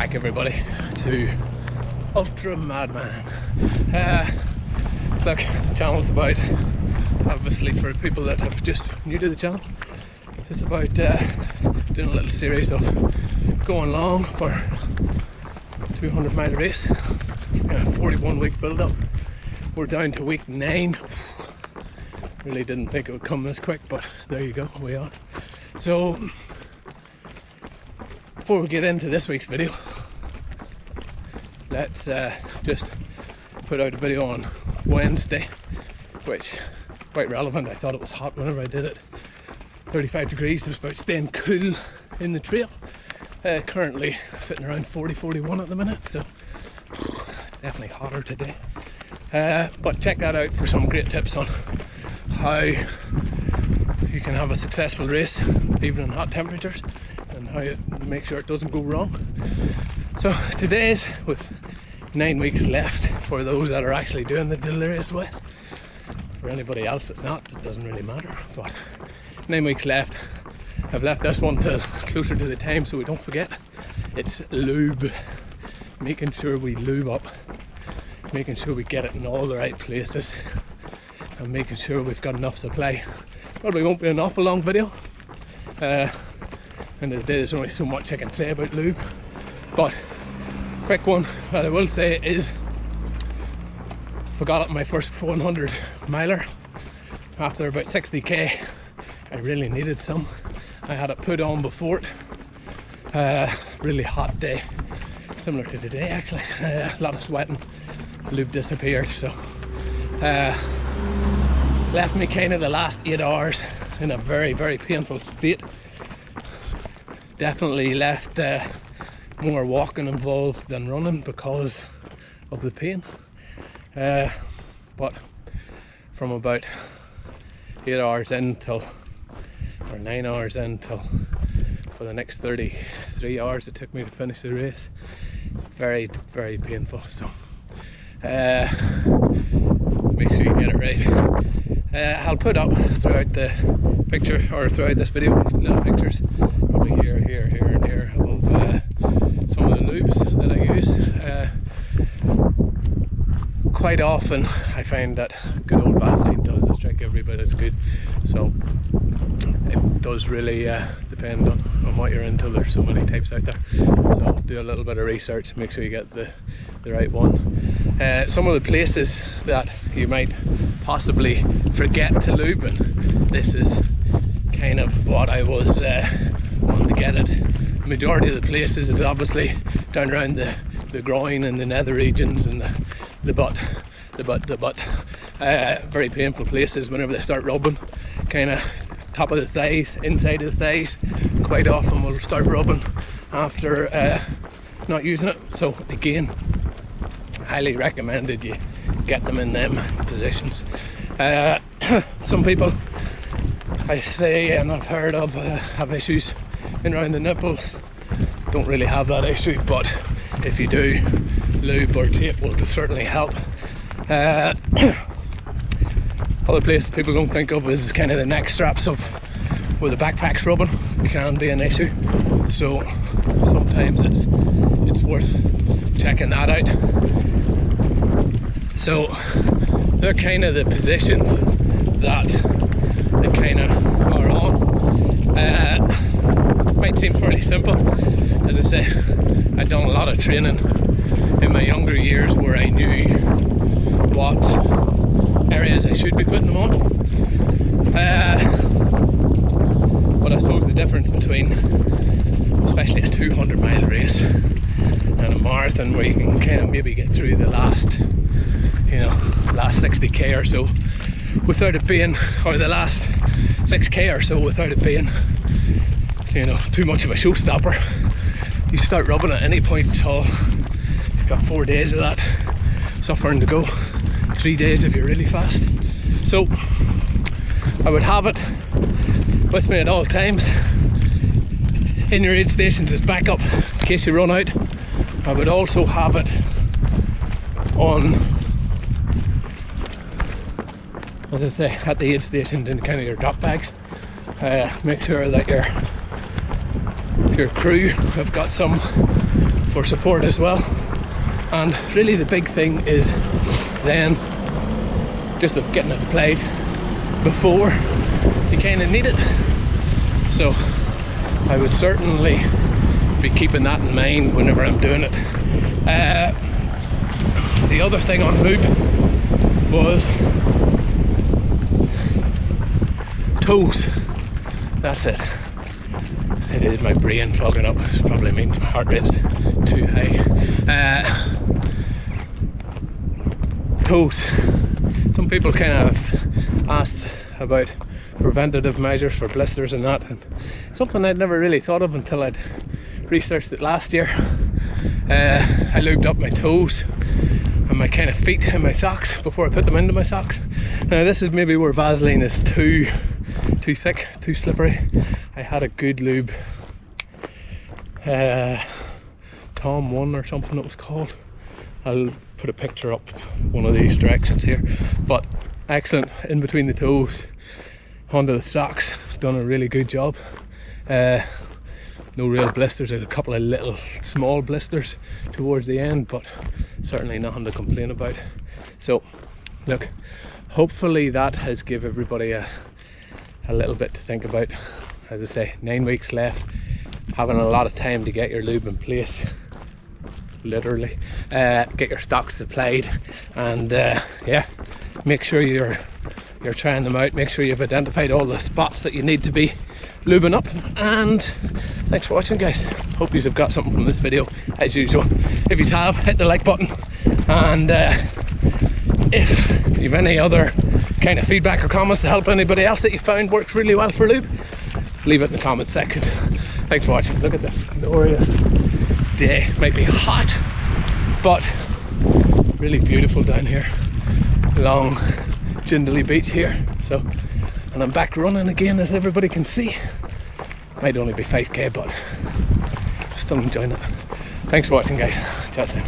back, everybody, to Ultra Madman. Look, the channel's about, obviously for people that have just new to the channel, it's about doing a little series of going long for 200 mile race. 41 week build up. We're down to week 9. Really didn't think it would come this quick, but there you go, we are. So before we get into this week's video, let's just put out a video on Wednesday, which is quite relevant. I thought it was hot whenever I did it. 35 degrees, it was about staying cool in the trail. Currently sitting around 40-41 at the minute, so definitely hotter today. But check that out for some great tips on how you can have a successful race even in hot temperatures, and how you make sure it doesn't go wrong. So today's with 9 weeks left for those that are actually doing the Delirious West. For anybody else that's not, it doesn't really matter, but 9 weeks left. I've left this one till closer to the time so we don't forget. It's lube, making sure we lube up, making sure we get it in all the right places, and making sure we've got enough supply. Probably won't be an awful long video. End of the day, there's only so much I can say about lube, but quick one that I will say is, forgot it my first 100 miler. After about 60k, I really needed some. I had it put on before it. Really hot day, similar to today actually. A lot of sweating, lube disappeared, so left me kind of the last 8 hours in a very, very painful state. Definitely left more walking involved than running because of the pain. But from about 8 hours in till, or 9 hours in till, for the next 33 hours it took me to finish the race, it's very, very painful. So make sure you get it right. I'll put up throughout the picture, or throughout this video, little pictures, probably here, here, here and here, of some of the lubes that I use. Quite often I find that good old Vaseline does the trick every bit as good, so it does really depend on what you're into. There's so many types out there, so do a little bit of research, make sure you get the right one. Some of the places that you might possibly forget to lube, and this is kind of what I was wanting to get at. The majority of the places is obviously down around the groin and the nether regions and the butt. Very painful places whenever they start rubbing, kind of top of the thighs, inside of the thighs. Quite often we'll start rubbing after not using it, so again, highly recommended you get them in them positions. Some people I say and I've heard of have issues in around the nipples. Don't really have that issue, but if you do, lube or tape will certainly help. Other places people don't think of is kind of the neck straps of where the backpack's rubbing. It can be an issue, so sometimes it's worth checking that out. So they're kind of the positions that they kind of are on. Might seem fairly simple. As I say, I've done a lot of training in my younger years where I knew what areas I should be putting them on. But I suppose the difference between, especially a 200 mile race and a marathon, where you can kind of maybe get through the last 60k or so without it being, or the last 6k or so without it being, too much of a showstopper. You start rubbing at any point at all. You've got 4 days of that suffering to go, 3 days if you're really fast. So I would have it with me at all times. In your aid stations as backup in case you run out. I would also have it on, as I say, at the aid station in kind of your drop bags. Make sure that your crew have got some for support as well. And really the big thing is then just of getting it applied before you kind of need it. So I would certainly be keeping that in mind whenever I'm doing it. The other thing on Lube was toes. That's it. It is my brain fogging up. It probably means my heart rate's too high. Toes. Some people kind of asked about preventative measures for blisters and that, and something I'd never really thought of until I'd researched it last year. I lubed up my toes and my kind of feet and my socks before I put them into my socks. Now this is maybe where Vaseline is too thick, too slippery. I had a good lube, Tom 1 or something it was called. I'll put a picture up one of these directions here, but excellent in between the toes onto the socks. Done a really good job. No real blisters. I had a couple of little small blisters towards the end, but certainly nothing to complain about. So look, hopefully that has give everybody a little bit to think about. As I say, 9 weeks left, having a lot of time to get your lube in place, literally, get your stocks supplied, and yeah, make sure you're trying them out, make sure you've identified all the spots that you need to be lubing up. And thanks for watching, guys. Hope you have got something from this video as usual. If you have, hit the like button, and if you've any other kind of feedback or comments to help anybody else that you found works really well for lube, leave it in the comment section. Thanks for watching. Look at this glorious day. Might be hot, but really beautiful down here along Jindally Beach here. So, and I'm back running again, as everybody can see. Might only be 5k, but still enjoying it. Thanks for watching, guys. Chat soon.